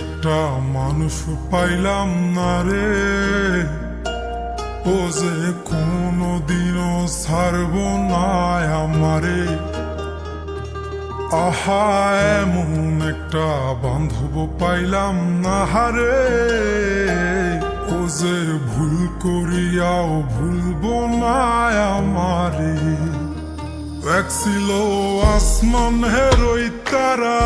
একটা মানুষ পাইলাম না রে, ও যে কোনদিনও ছাড়ব না আমারে। আহা, এমন একটা বান্ধব পাইলাম না রে, ও যে ভুল করিয়াও ভুলব না আমারে। এক ছিল আসমান হেরোই তারা,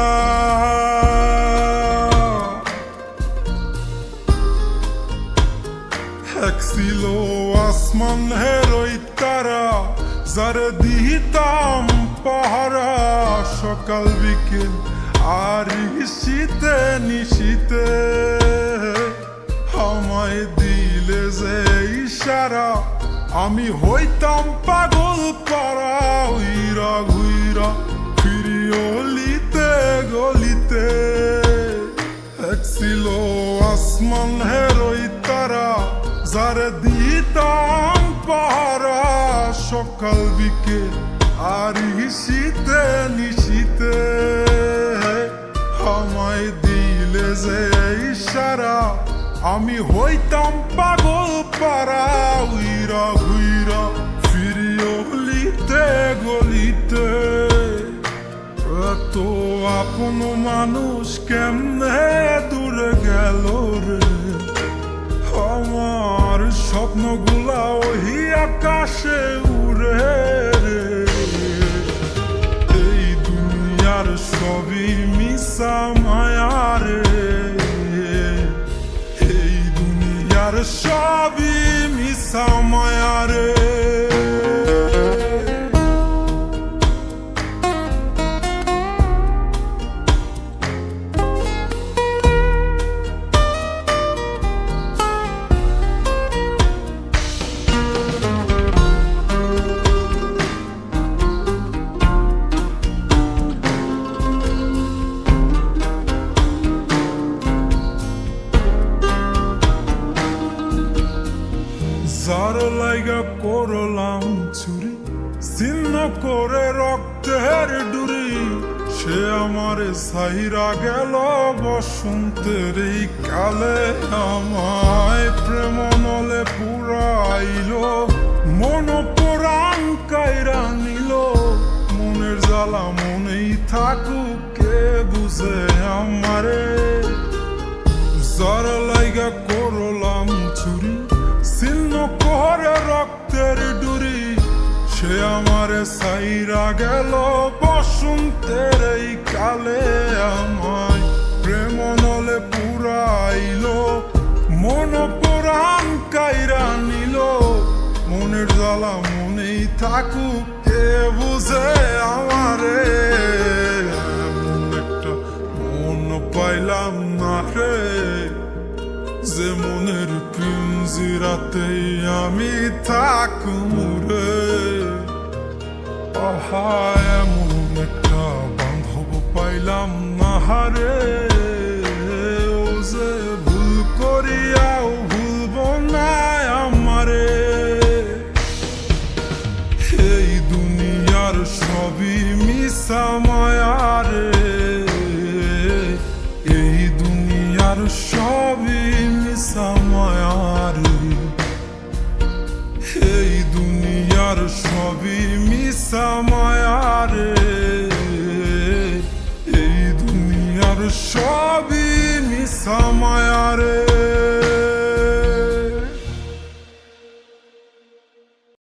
এক ছিল আসমান হেরোই তারা, যারে দিতাম পাহারা সকাল বিকেল আর শীতে নিশীতে। আমায় দিলে যে ইশারা, আমি হইতাম পাগল পারা, উইরা ঘুইরা ফিরি অলিতে গলিতে। এক ছিল আসমান হেরোই তারা, যারে দিতাম পাহারা সকাল বিকেল আর শীতে নিশীতে। আমায় দিলে যে ইশারা, আমি হইতাম পাগল পারা, উইরা ঘুইরা ফিরি অলিতে গলিতে। এত আপন মানুষ কেমনে দূরে গেল রে, আমার স্বপ্নগুলা ওই আকাশে উড়ে রে। এই দুনিয়ার সবই মিশা মায়া রে, এই দুনিয়ার সবই মিশা মায়া রে। যার লাইগা করলাম চুরি, ছিন্ন করে রক্তের ডুরি, সে আমারে সাইরা গেল বসন্তের এই কালে। আমায় প্রেম নলে পুরাইল, মন পোড়ান কাইরা নিল। মনের জ্বালা মনেই থাকুক, কে বুঝে আমারে। যার লাইগা করলাম চুরি, ছিন্ন করে রক্তের ডুরি, সে আমারে সাইরা গেল বসন্তের এই কালে। আমায় প্রেম নলে পুরাইল, মন পোড়ান কাইরা নিল। মনের জ্বালা মনেই থাকুক, কে বুঝে আমারে। এমন একটা মন পাইলাম না রে, যে মনের পিঞ্জিরাতেই আমি থাকুম রে। আহা, এমন একটা বান্ধব পাইলাম না রে, ও যে ভুল করিয়াও ভুলব না আমারে। এই দুনিয়ার সবই মিশা মায়া রে, এই দুনিয়ার সবই মিশা মায়া রে। এই দুনিয়ার সবই মিশা মায়া রে, এই দুনিয়ার সবই মিশা মায়া রে।